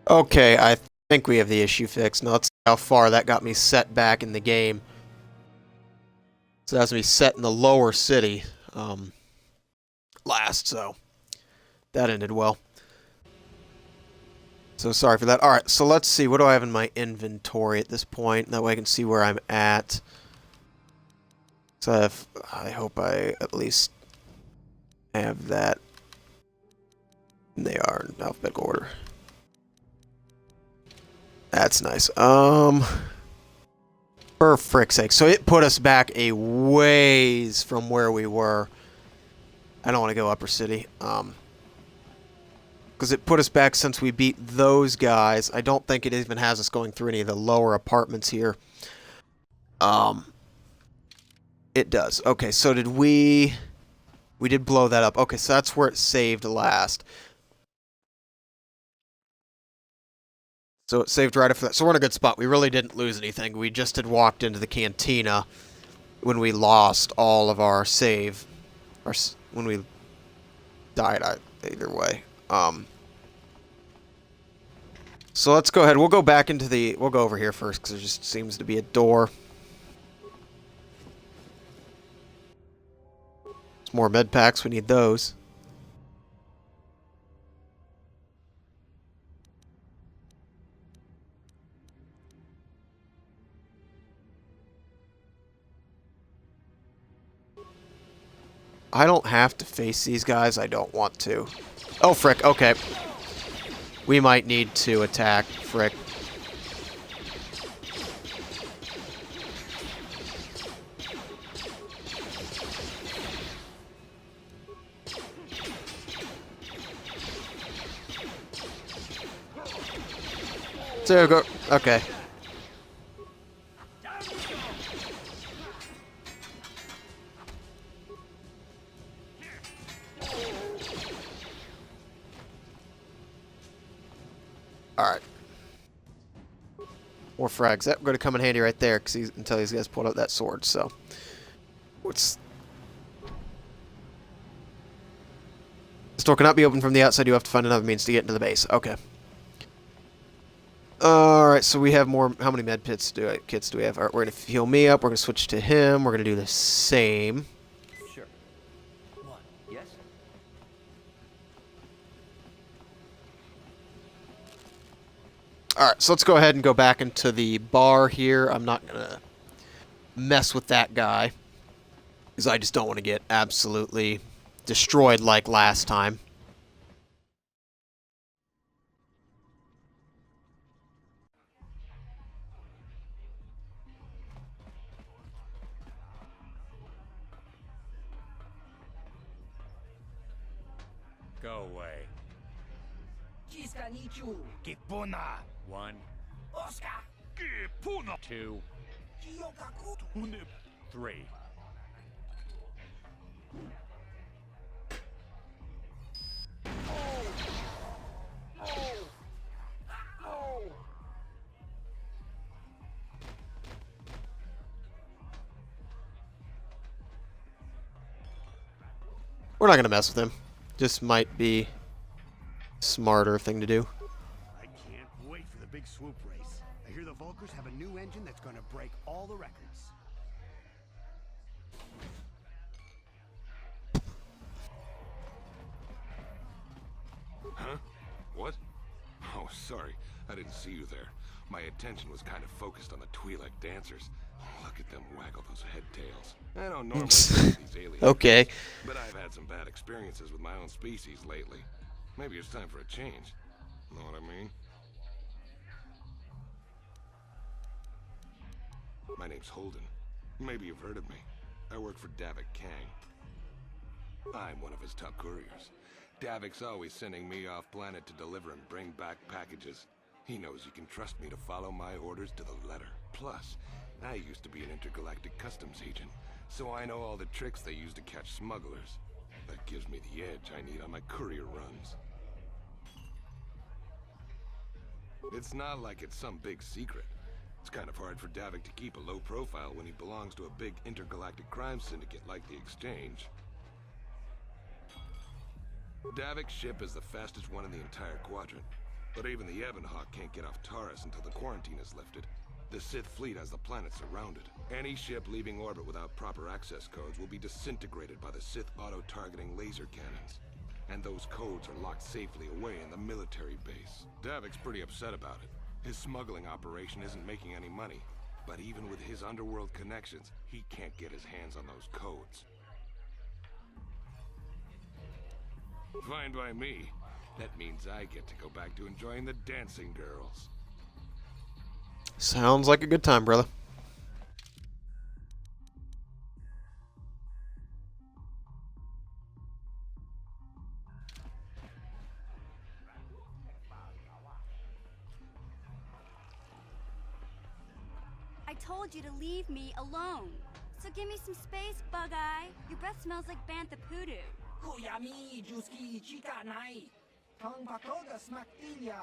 Okay, I think we have the issue fixed. Now let's see how far that got me set back in the game. So that's me set in the lower city last, so that ended well. So sorry for that. Alright, so let's see. What do I have in my inventory at this point? That way I can see where I'm at. So I hope I at least have that. And they are in alphabetical order. That's nice. For frick's sake. So it put us back a ways from where we were. I don't want to go Upper City. Because it put us back since we beat those guys. I don't think it even has us going through any of the lower apartments here. It does. Okay, so did we... We did blow that up. Okay, so that's where it saved last. So it saved right after that. So we're in a good spot. We really didn't lose anything. We just had walked into the cantina when we lost all of our save. When we died, either way. So let's go ahead. We'll go back into the... We'll go over here first, because there just seems to be a door. There's more med packs. We need those. I don't have to face these guys. I don't want to. Oh, frick. Okay. We might need to attack. Frick. So go. Okay. Alright. More frags. That going to come in handy right there until these guys pulled out that sword. So, what's... This door cannot be opened from the outside. You have to find another means to get into the base. Okay. Alright, so we have more... How many med kits do we have? Alright, we're going to heal me up. We're going to switch to him. We're going to do the same. Sure. What? Yes? Alright, so let's go ahead and go back into the bar here. I'm not going to mess with that guy, because I just don't want to get absolutely destroyed like last time. Go away. Kipuna. 1, Oscar. 2, 3. We're not going to mess with him. Just might be smarter thing to do. I can't wait for the big swoop race. I hear the Volkers have a new engine that's going to break all the records. Huh? What? Oh, sorry. I didn't see you there. My attention was kind of focused on the Twi'lek dancers. Look at them waggle those head tails. I don't normally like these aliens. Okay. But I've had some bad experiences with my own species lately. Maybe it's time for a change. Know what I mean? My name's Holden. Maybe you've heard of me. I work for Davik Kang. I'm one of his top couriers. Davik's always sending me off planet to deliver and bring back packages. He knows he can trust me to follow my orders to the letter. Plus, I used to be an intergalactic customs agent, so I know all the tricks they use to catch smugglers. That gives me the edge I need on my courier runs. It's not like it's some big secret. It's kind of hard for Davik to keep a low profile when he belongs to a big intergalactic crime syndicate like the Exchange. Davik's ship is the fastest one in the entire quadrant. But even the Ebonhawk can't get off Taurus until the quarantine is lifted. The Sith fleet has the planet surrounded. Any ship leaving orbit without proper access codes will be disintegrated by the Sith auto-targeting laser cannons. And those codes are locked safely away in the military base. Davik's pretty upset about it. His smuggling operation isn't making any money. But even with his underworld connections, he can't get his hands on those codes. Fine by me. That means I get to go back to enjoying the dancing girls. Sounds like a good time, brother. I told you to leave me alone. So give me some space, Bug-Eye. Your breath smells like Bantha Poodoo. Kuyami, Juski, Chica, Nai. Tong Pakoga, Smaktilia.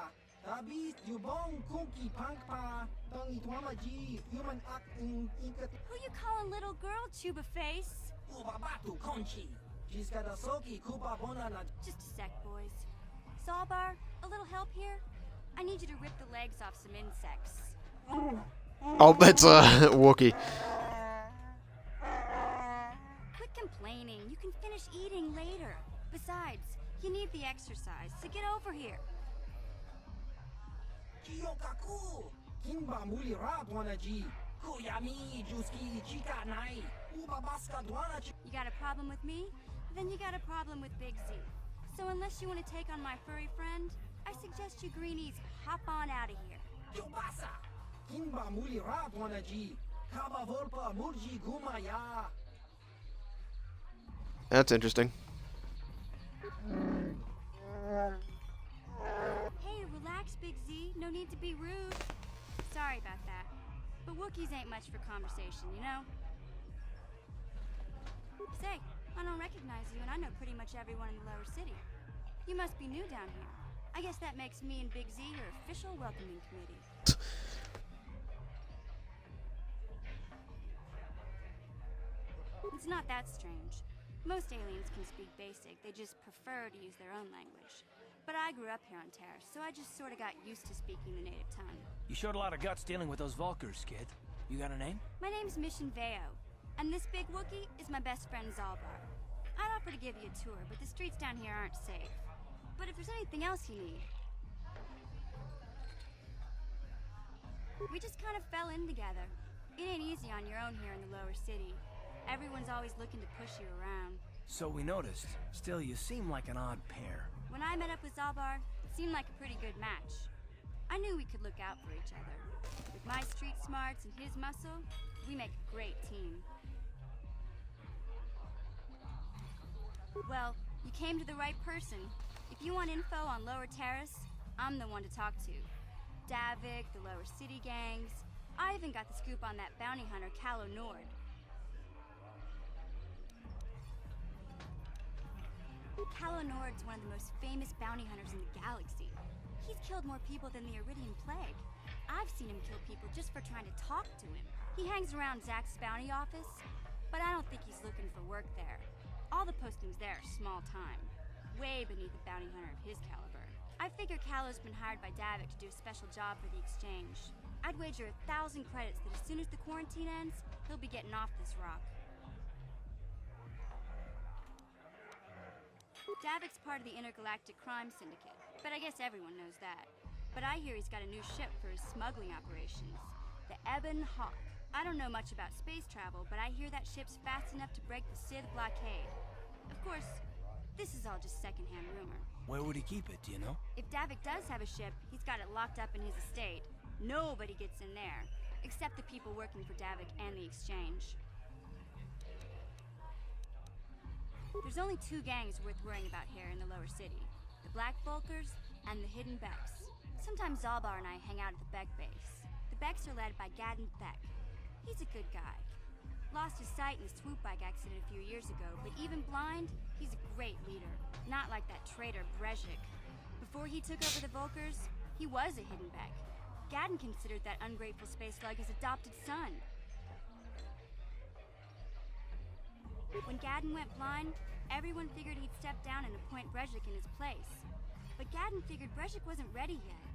Tabis, Jubong, Kunki, Pankpa. Tong Itwamaji, Human Act in Inkat. Who you calling little girl, Chuba Face? Ubabatu, Conchi. Jiskadasoki, Kuba Bonana. Just a sec, boys. Zalbar, a little help here? I need you to rip the legs off some insects. Oh, it's a Wookiee. Quit complaining. You can finish eating later. Besides, you need the exercise, so get over here. Kiyokaku. Kimba Muli Rat Wanaji. Kuyami, Juski, Chica, Nai. Ubabaska, Dwanaji. You got a problem with me? Then you got a problem with Big Z. So unless you want to take on my furry friend, I suggest you greenies hop on out of here. Yobasa. Kimba Muli Rat Wanaji. Kaba Volpa, Murji, Gumaya. That's interesting. Hey, relax, Big Z. No need to be rude. Sorry about that. But Wookiees ain't much for conversation, you know? Say, I don't recognize you, and I know pretty much everyone in the lower city. You must be new down here. I guess that makes me and Big Z your official welcoming committee. It's not that strange. Most aliens can speak basic, they just prefer to use their own language. But I grew up here on Terrace, so I just sort of got used to speaking the native tongue. You showed a lot of guts dealing with those Vulkars, kid. You got a name? My name's Mission Veo, and this big Wookiee is my best friend Zalbar. I'd offer to give you a tour, but the streets down here aren't safe. But if there's anything else you need... We just kind of fell in together. It ain't easy on your own here in the lower city. Everyone's always looking to push you around. So we noticed. Still, you seem like an odd pair. When I met up with Zalbar, it seemed like a pretty good match. I knew we could look out for each other. With my street smarts and his muscle, we make a great team. Well, you came to the right person. If you want info on Lower Terrace, I'm the one to talk to. Davik, the Lower City gangs. I even got the scoop on that bounty hunter, Calo Nord. Calo Nord's one of the most famous bounty hunters in the galaxy. He's killed more people than the Iridian Plague. I've seen him kill people just for trying to talk to him. He hangs around Zack's bounty office, but I don't think he's looking for work there. All the postings there are small time, way beneath a bounty hunter of his caliber. I figure Calo's been hired by Davik to do a special job for the exchange. I'd wager 1,000 credits that as soon as the quarantine ends, he'll be getting off this rock. Davik's part of the Intergalactic Crime Syndicate, but I guess everyone knows that. But I hear he's got a new ship for his smuggling operations, the Ebonhawk. I don't know much about space travel, but I hear that ship's fast enough to break the Sith blockade. Of course, this is all just secondhand rumor. Where would he keep it, do you know? If Davik does have a ship, he's got it locked up in his estate. Nobody gets in there, except the people working for Davik and the exchange. There's only two gangs worth worrying about here in the lower city. The Black Vulkars and the Hidden Becks. Sometimes Zalbar and I hang out at the Beck base. The Becks are led by Gadden Thek. He's a good guy. Lost his sight in a swoop bike accident a few years ago, but even blind, he's a great leader. Not like that traitor Brezhik. Before he took over the Vulkars, he was a Hidden Beck. Gadden considered that ungrateful space slug his adopted son. When Gadden went blind, everyone figured he'd step down and appoint Brezhik in his place. But Gadden figured Brejik wasn't ready yet.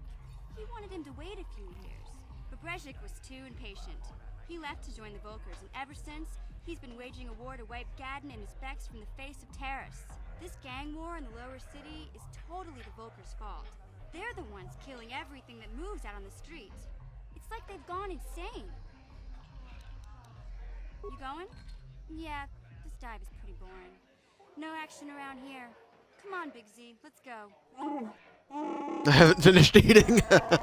He wanted him to wait a few years. But Brejik was too impatient. He left to join the Volkers, and ever since, he's been waging a war to wipe Gadden and his Becks from the face of Terrace. This gang war in the lower city is totally the Volkers' fault. They're the ones killing everything that moves out on the street. It's like they've gone insane. You going? Yeah, this dive is pretty boring. No action around here. Come on, Big Z, let's go. I haven't finished eating. Can't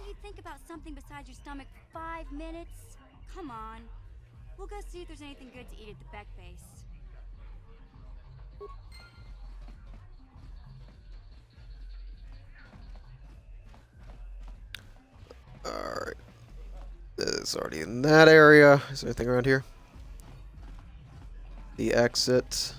you think about something besides your stomach for 5 minutes? Come on. We'll go see if there's anything good to eat at the Beck base. Alright. It's already in that area. Is there anything around here? The exit.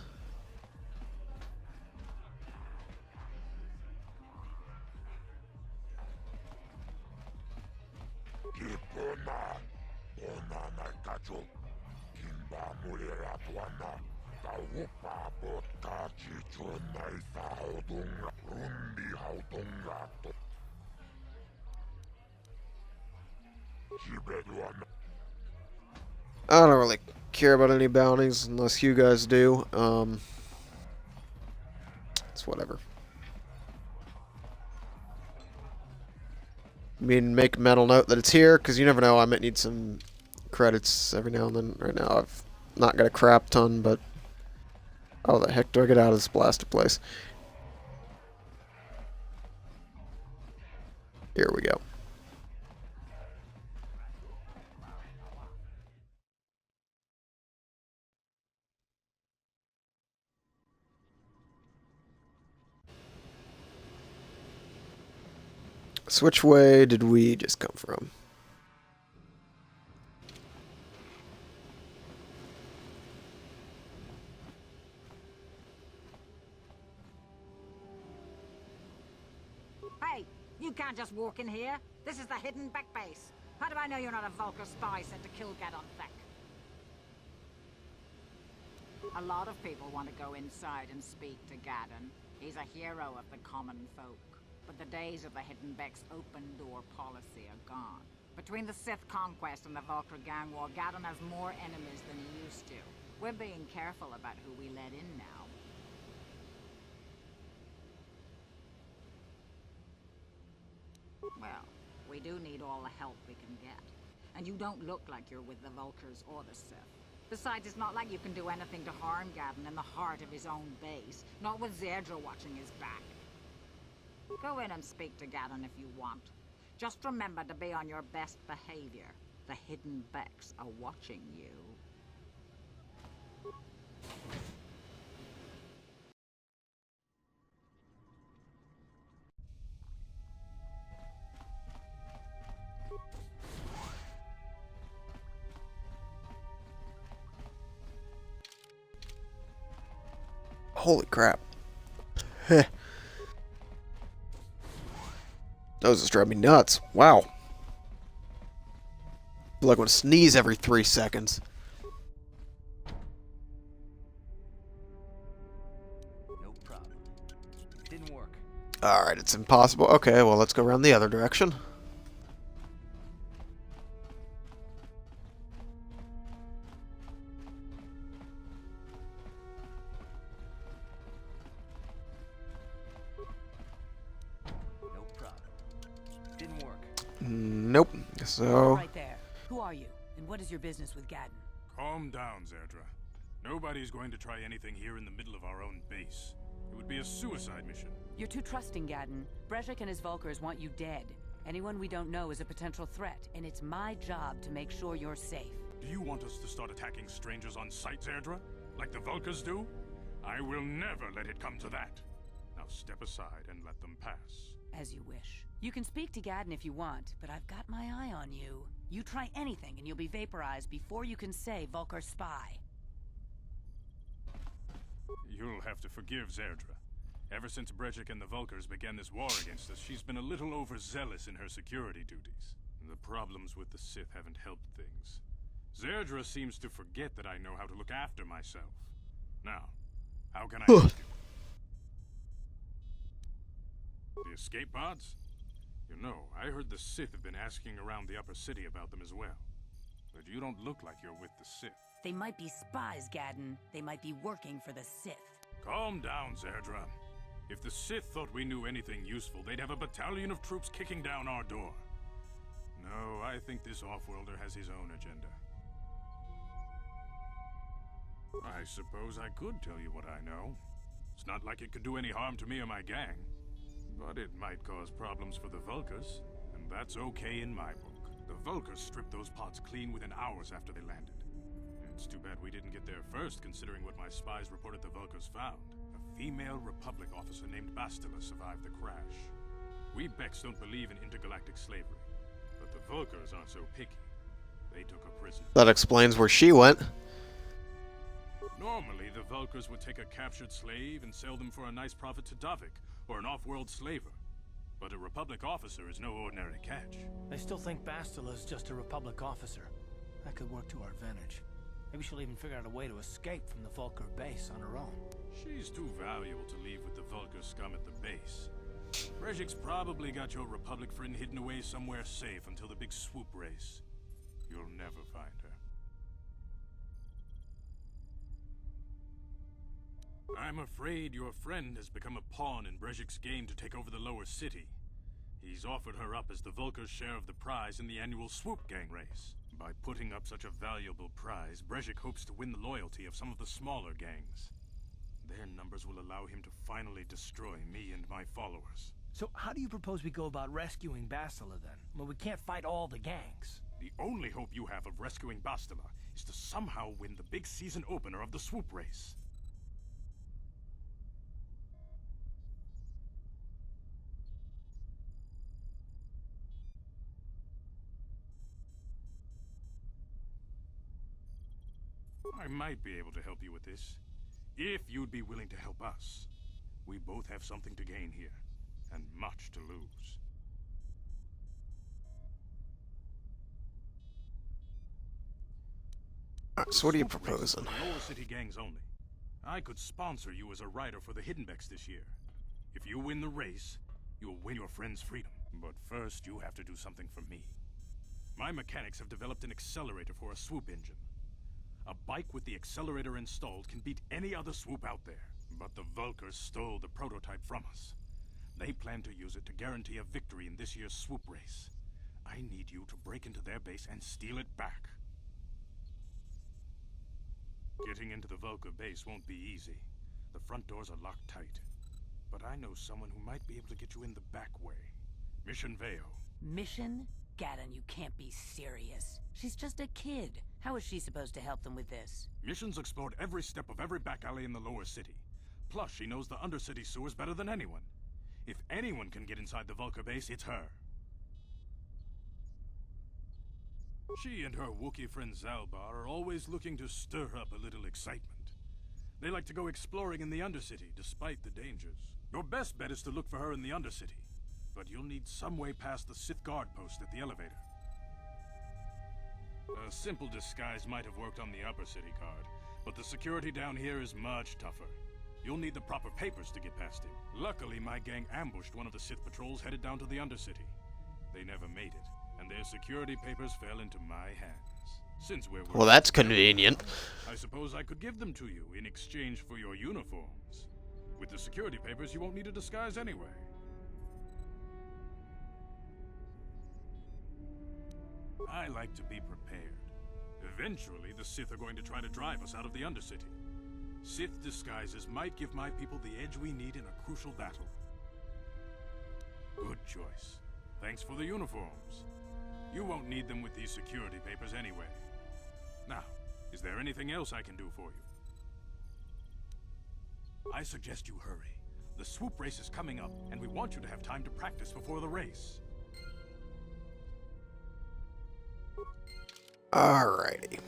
I don't really care about any bounties unless you guys do. It's whatever. I mean, make a mental note that it's here, because you never know, I might need some credits every now and then. Right now, I've not got a crap ton, but... How the heck do I get out of this blasted place? Here we go. So which way did we just come from? Hey, you can't just walk in here. This is the hidden Beck base. How do I know you're not a Volker spy sent to kill Gadon Beck? A lot of people want to go inside and speak to Gadon. He's a hero of the common folk. But the days of the hidden Beck's open door policy are gone. Between the Sith conquest and the Volker gang war, Gadon has more enemies than he used to. We're being careful about who we let in now. Well, we do need all the help we can get. And you don't look like you're with the Volkers or the Sith. Besides, it's not like you can do anything to harm Gadon in the heart of his own base. Not with Zerdra watching his back. Go in and speak to Gadon if you want. Just remember to be on your best behavior. The hidden Becks are watching you. Holy crap. Heh. Those just drive me nuts. Wow. I feel like I want to sneeze every 3 seconds. No problem. Didn't work. Alright, it's impossible. Okay, well, let's go around the other direction. No problem. Didn't work. Nope. So... Right there. Who are you? And what is your business with Gadden? Calm down, Zerdra. Nobody's going to try anything here in the middle of our own base. It would be a suicide mission. You're too trusting, Gadden. Brejik and his Volkers want you dead. Anyone we don't know is a potential threat, and it's my job to make sure you're safe. Do you want us to start attacking strangers on sight, Zerdra? Like the Volkers do? I will never let it come to that. Now step aside and let them pass. As you wish. You can speak to Gadden if you want, but I've got my eye on you. You try anything and you'll be vaporized before you can say Volker spy. You'll have to forgive Zerdra. Ever since Brejik and the Volkers began this war against us, she's been a little overzealous in her security duties. The problems with the Sith haven't helped things. Zerdra seems to forget that I know how to look after myself. Now, how can I help you? The escape pods? You know, I heard the Sith have been asking around the upper city about them as well. But you don't look like you're with the Sith. They might be spies, Gadden. They might be working for the Sith. Calm down, Zerdra. If the Sith thought we knew anything useful, they'd have a battalion of troops kicking down our door. No, I think this off-worlder has his own agenda. I suppose I could tell you what I know. It's not like it could do any harm to me or my gang. But it might cause problems for the Vulkars, and that's okay in my book. The Vulkars stripped those pods clean within hours after they landed. It's too bad we didn't get there first, considering what my spies reported the Vulkars found. A female Republic officer named Bastila survived the crash. We Becks don't believe in intergalactic slavery, but the Vulkars aren't so picky. They took her prisoner. That explains where she went. Normally, the Vulkars would take a captured slave and sell them for a nice profit to Davik, or an off-world slaver. But a Republic officer is no ordinary catch. They still think Bastila is just a Republic officer. That could work to our advantage. Maybe she'll even figure out a way to escape from the Vulkar base on her own. She's too valuable to leave with the Vulkar scum at the base. Brejik's probably got your Republic friend hidden away somewhere safe until the big swoop race. You'll never find her. I'm afraid your friend has become a pawn in Brejik's game to take over the lower city. He's offered her up as the Vulkar's share of the prize in the annual Swoop Gang race. By putting up such a valuable prize, Brejik hopes to win the loyalty of some of the smaller gangs. Their numbers will allow him to finally destroy me and my followers. So how do you propose we go about rescuing Bastila then? Well, we can't fight all the gangs. The only hope you have of rescuing Bastila is to somehow win the big season opener of the Swoop race. I might be able to help you with this, if you'd be willing to help us. We both have something to gain here, and much to lose. So what are you Swoop race is proposing? for the lower city gangs only. I could sponsor you as a rider for the Hiddenbecks this year. If you win the race, you'll win your friend's freedom. But first, you have to do something for me. My mechanics have developed an accelerator for a swoop engine. A bike with the accelerator installed can beat any other swoop out there. But the Vulkars stole the prototype from us. They plan to use it to guarantee a victory in this year's swoop race. I need you to break into their base and steal it back. Getting into the Vulkar base won't be easy. The front doors are locked tight. But I know someone who might be able to get you in the back way. Mission Veo. Mission? Gadden, you can't be serious. She's just a kid. How is she supposed to help them with this? Mission's explored every step of every back alley in the lower city. Plus, she knows the undercity sewers better than anyone. If anyone can get inside the Vulkar base, it's her. She and her Wookiee friend Zalbar are always looking to stir up a little excitement. They like to go exploring in the Undercity, despite the dangers. Your best bet is to look for her in the Undercity. But you'll need some way past the Sith guard post at the elevator. A simple disguise might have worked on the Upper City guard, but the security down here is much tougher. You'll need the proper papers to get past him. Luckily, my gang ambushed one of the Sith patrols headed down to the Undercity. They never made it, and their security papers fell into my hands. Since we're Well, that's convenient. I suppose I could give them to you in exchange for your uniforms. With the security papers, you won't need a disguise anyway. I like to be prepared. Eventually, the Sith are going to try to drive us out of the Undercity. Sith disguises might give my people the edge we need in a crucial battle. Good choice. Thanks for the uniforms. You won't need them with these security papers anyway. Now, is there anything else I can do for you? I suggest you hurry. The swoop race is coming up, and we want you to have time to practice before the race. Alrighty.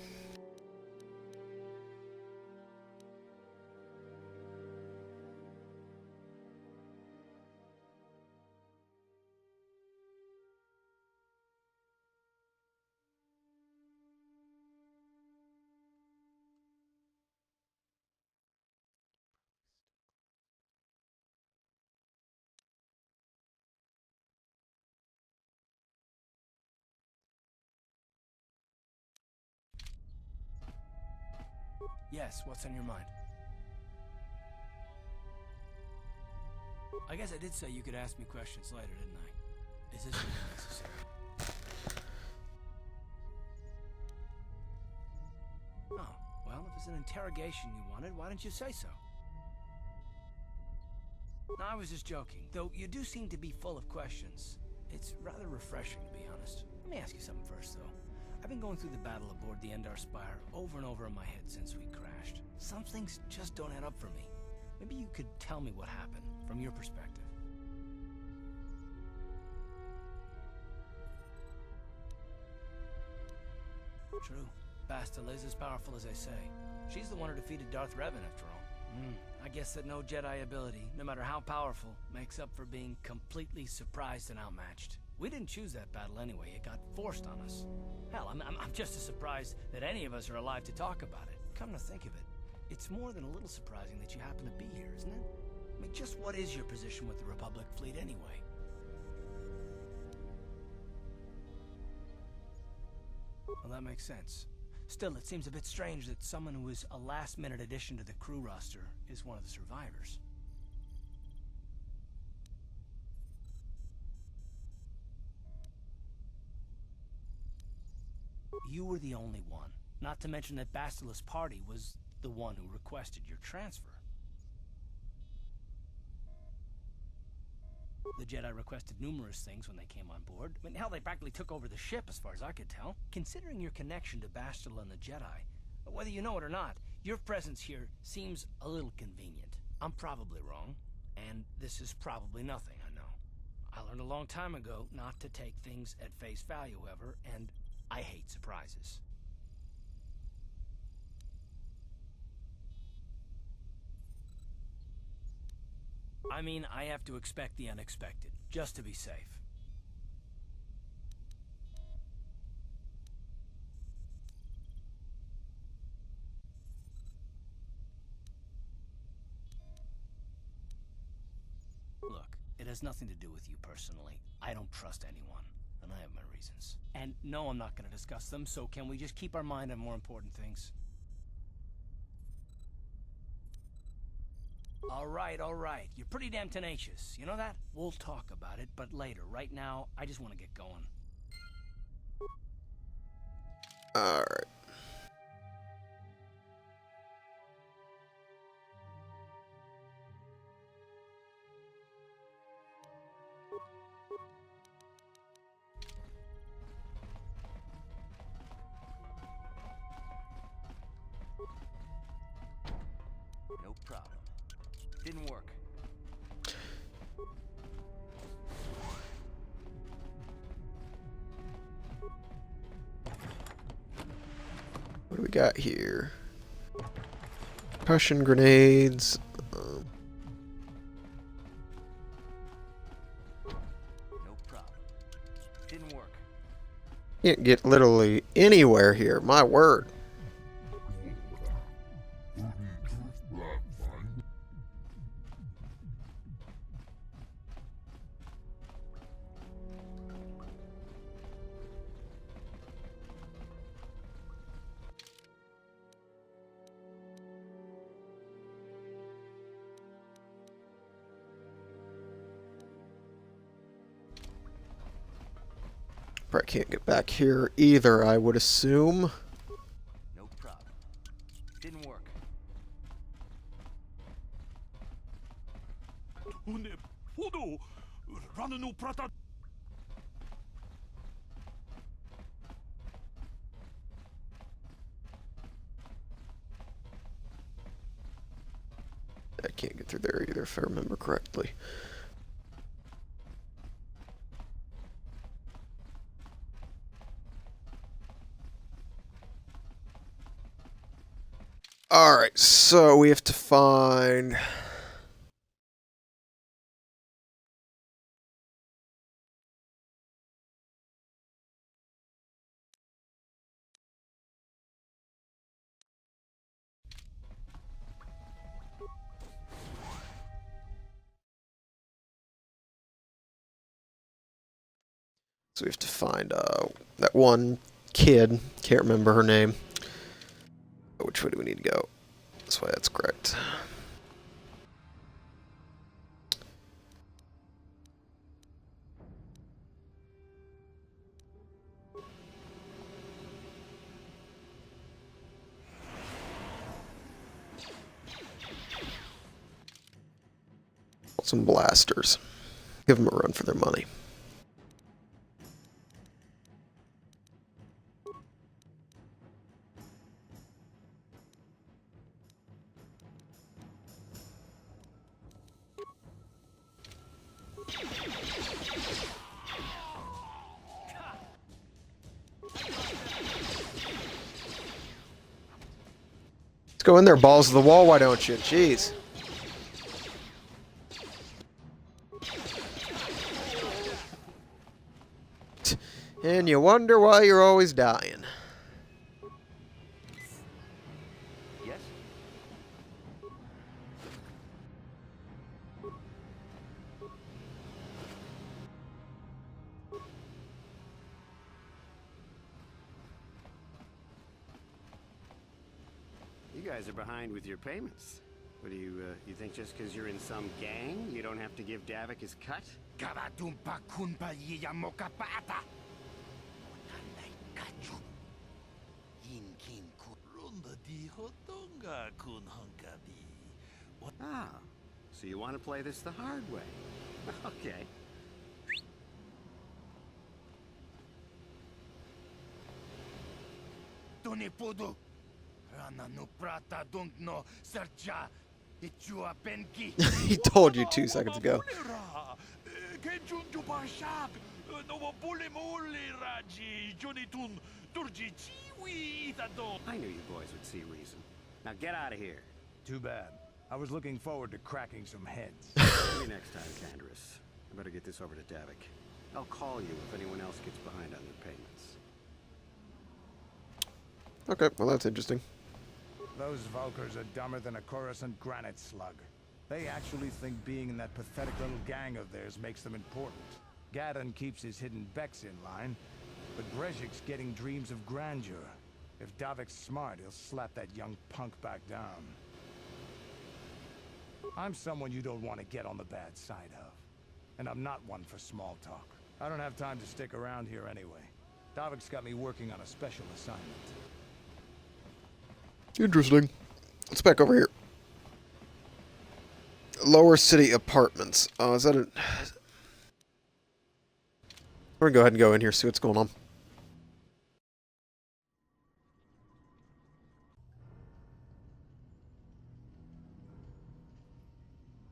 Yes, what's on your mind? I guess I did say you could ask me questions later, didn't I? Is this really necessary? Oh, well, if it's an interrogation you wanted, why didn't you say so? No, I was just joking, though you do seem to be full of questions. It's rather refreshing, to be honest. Let me ask you something first, though. I've been going through the battle aboard the Endar Spire over and over in my head since we crashed. Some things just don't add up for me. Maybe you could tell me what happened, from your perspective. True. Bastila is as powerful as they say. She's the one who defeated Darth Revan, after all. I guess that no Jedi ability, no matter how powerful, makes up for being completely surprised and outmatched. We didn't choose that battle anyway. It got forced on us. Hell, I'm just as surprised that any of us are alive to talk about it. Come to think of it, it's more than a little surprising that you happen to be here, isn't it? I mean, just what is your position with the Republic fleet anyway? Well, that makes sense. Still, it seems a bit strange that someone who was a last-minute addition to the crew roster is one of the survivors. You were the only one. Not to mention that Bastila's party was the one who requested your transfer. The Jedi requested numerous things when they came on board. I mean, hell, they practically took over the ship as far as I could tell. Considering your connection to Bastila and the Jedi, whether you know it or not, your presence here seems a little convenient. I'm probably wrong, and this is probably nothing, I know. I learned a long time ago not to take things at face value, however, and I hate surprises. I mean, I have to expect the unexpected, just to be safe. Look, it has nothing to do with you personally. I don't trust anyone, and I have my reasons. And no, I'm not going to discuss them, so can we just keep our mind on more important things? All right. You're pretty damn tenacious. You know that? We'll talk about it, but later. Right now, I just want to get going. All right. No problem. Didn't work. What do we got here? Percussion grenades. No problem. Didn't work. Can't get literally anywhere here. My word. Probably can't get back here either, I would assume. No problem. Didn't work. I can't get through there either, if I remember correctly. Alright, so we have to find... So we have to find that one kid. Can't remember her name. Which way do we need to go? This way, that's correct. Some blasters. Give them a run for their money. Let's go in there, balls to the wall, why don't you? Jeez. And you wonder why you're always dying. Yes? You guys are behind with your payments. What do you think just because you're in some gang, you don't have to give Davik his cut? Ah, so you want to play this the hard way. Okay. He told you 2 seconds ago. I knew you boys would see reason. Now get out of here. Too bad. I was looking forward to cracking some heads. Maybe next time, Canderous. I better get this over to Davik. I'll call you if anyone else gets behind on their payments. Okay, well that's interesting. Those Vulkars are dumber than a Coruscant granite slug. They actually think being in that pathetic little gang of theirs makes them important. Gadon keeps his hidden Becks in line, but Brejik's getting dreams of grandeur. If Davik's smart, he'll slap that young punk back down. I'm someone you don't want to get on the bad side of. And I'm not one for small talk. I don't have time to stick around here anyway. Davik's got me working on a special assignment. Interesting. Let's back over here. Lower City Apartments. Oh, is that a... We're gonna go ahead and go in here, see what's going on.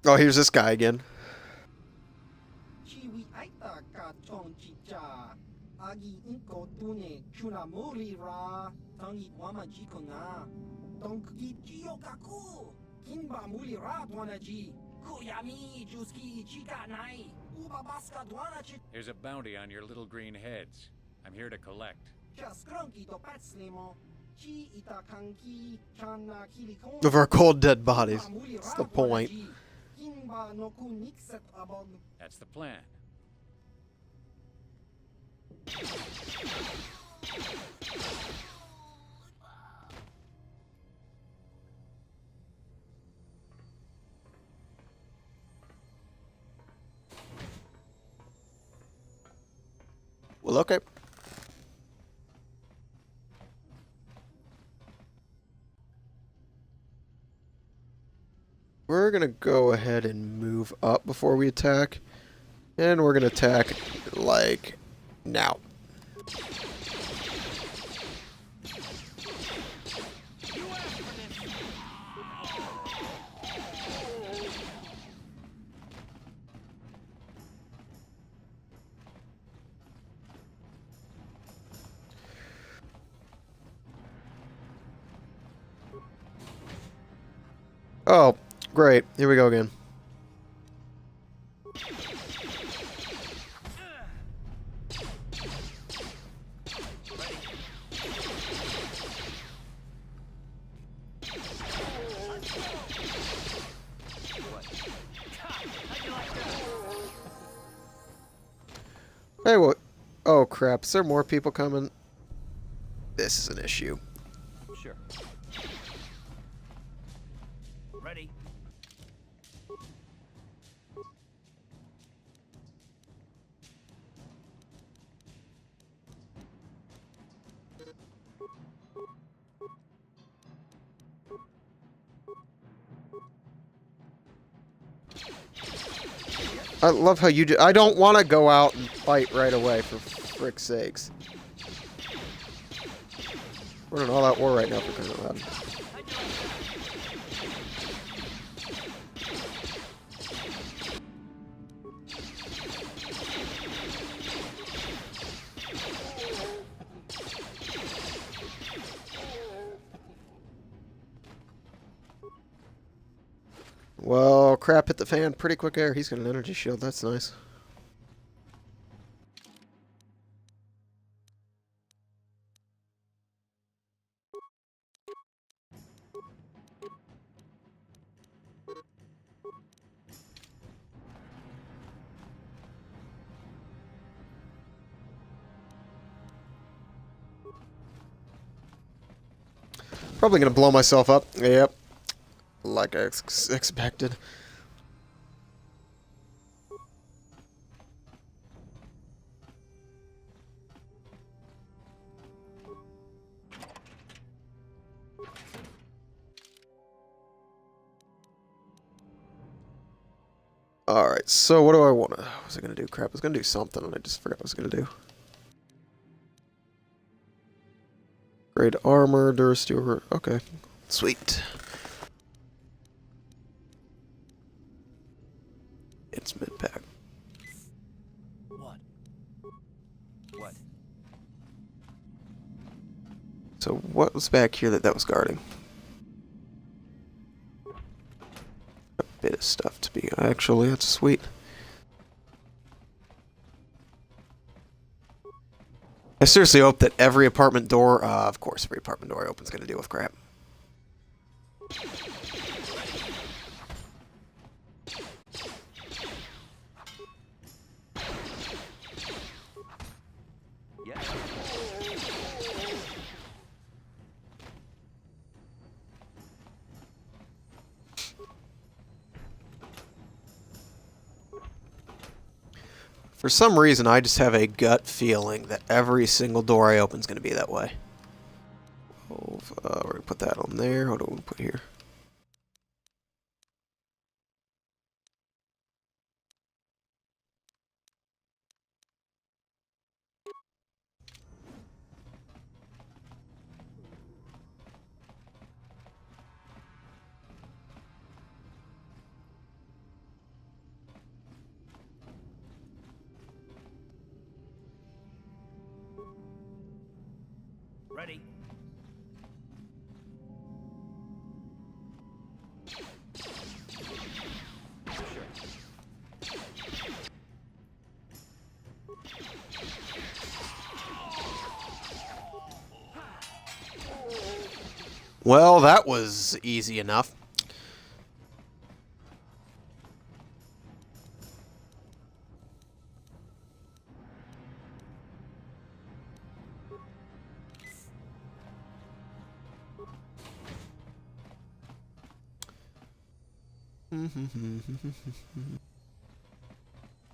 Oh, here's this guy again. There's a bounty on your little green heads. I'm here to collect. Of our cold dead bodies. That's the point. That's the plan. Well, okay. We're gonna go ahead and move up before we attack. And we're gonna attack, like, now. Oh, great. Here we go again. Hey, what? Oh, crap. Is there more people coming? This is an issue. Sure. I love how you do. I don't want to go out and fight right away, for frick's sakes. We're in all out war right now for crying out loud. Well, crap hit the fan. Pretty quick air. He's got an energy shield. That's nice. Probably gonna blow myself up. Yep. Like I expected. Alright, so what do I want to... What was I going to do? Crap, I was going to do something and I just forgot what I was going to do. Great armor, Durasteel... Okay, sweet. It's mid-pack. What? What? So what was back here that was guarding? A bit of stuff to be... Actually, that's sweet. I seriously hope that every apartment door... of course, every apartment door I open is going to deal with crap. For some reason, I just have a gut feeling that every single door I open is going to be that way. Oh, we're going to put that on there. What do we put here? Ready. Well, that was easy enough.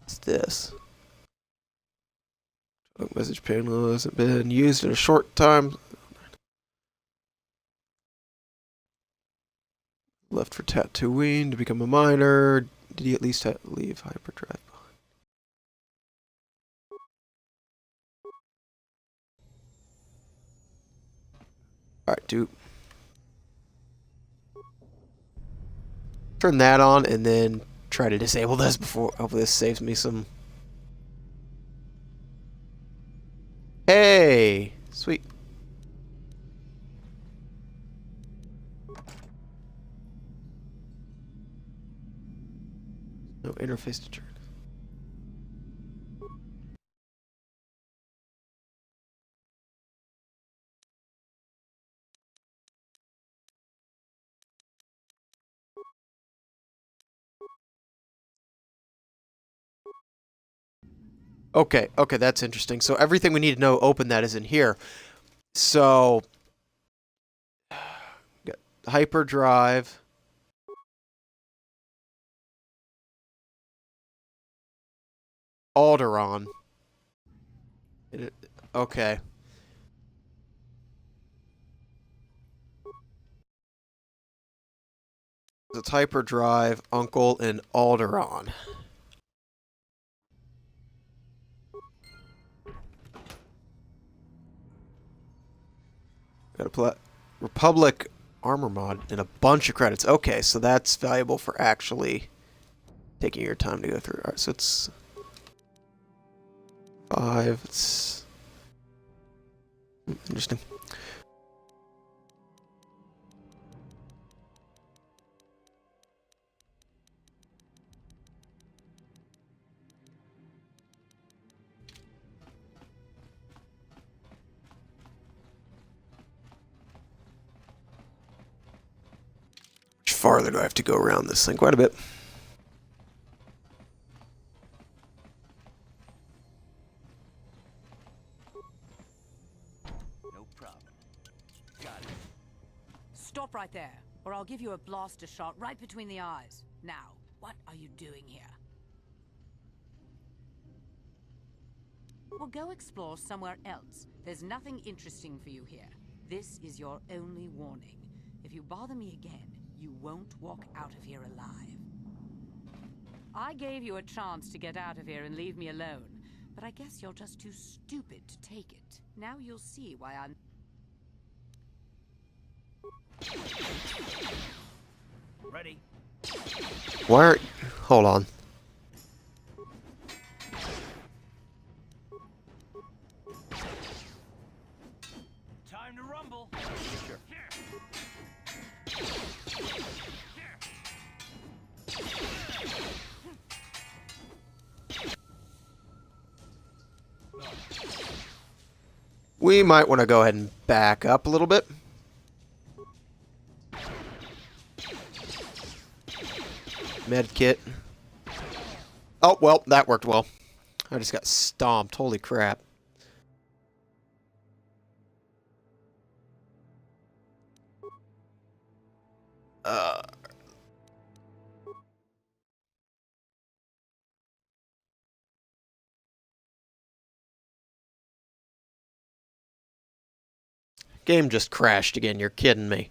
What's this? Message panel hasn't been used in a short time. Left for Tatooine to become a miner. Did he at least leave hyperdrive behind? Alright, dude. Turn that on and then try to disable this before. Hopefully this saves me some. Hey! Sweet. No interface to turn. Okay, okay, that's interesting. So everything we need to know open that is in here. So got hyperdrive. Alderaan. Okay. It's hyperdrive, Uncle, and Alderaan. Got a Republic armor mod and a bunch of credits. Okay, so that's valuable for actually taking your time to go through. Alright, so it's 5. It's interesting. How farther do I have to go around this thing? Quite a bit. No problem. Got it. Stop right there, or I'll give you a blaster shot right between the eyes. Now, what are you doing here? Well, go explore somewhere else. There's nothing interesting for you here. This is your only warning. If you bother me again, you won't walk out of here alive. I gave you a chance to get out of here and leave me alone, but I guess you're just too stupid to take it. Now you'll see why I'm... Ready. Why are... Hold on. Time to rumble. Sure. We might want to go ahead and back up a little bit. Med kit. Oh, well, that worked well. I just got stomped. Holy crap. Game just crashed again. You're kidding me.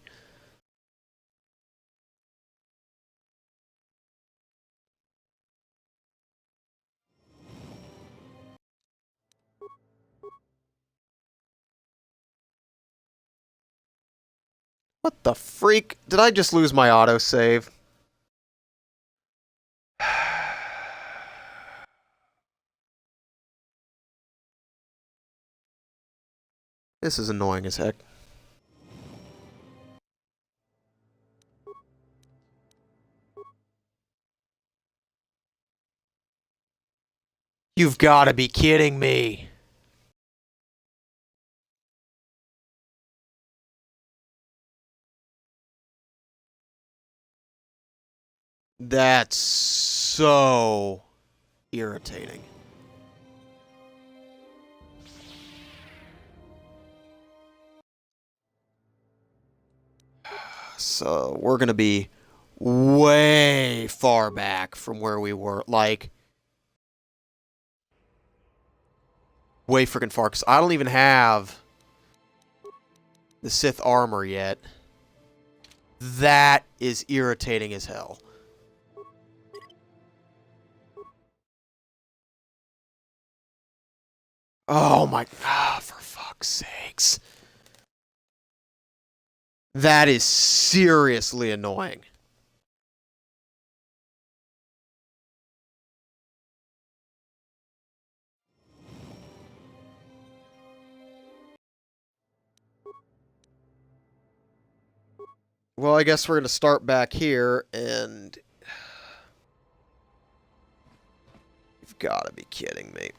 What the freak? Did I just lose my autosave? This is annoying as heck. You've got to be kidding me. That's so irritating. So we're going to be way far back from where we were. Like, way freaking far. Because I don't even have the Sith armor yet. That is irritating as hell. Oh my... Ah, for fuck's sakes. That is seriously annoying. Well, I guess we're going to start back here, and... You've got to be kidding me.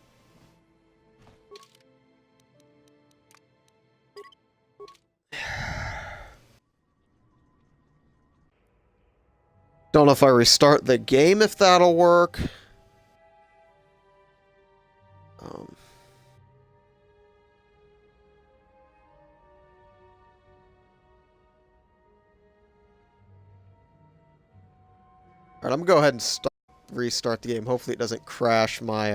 Don't know if I restart the game, if that'll work. Alright, I'm gonna go ahead and restart the game. Hopefully it doesn't crash my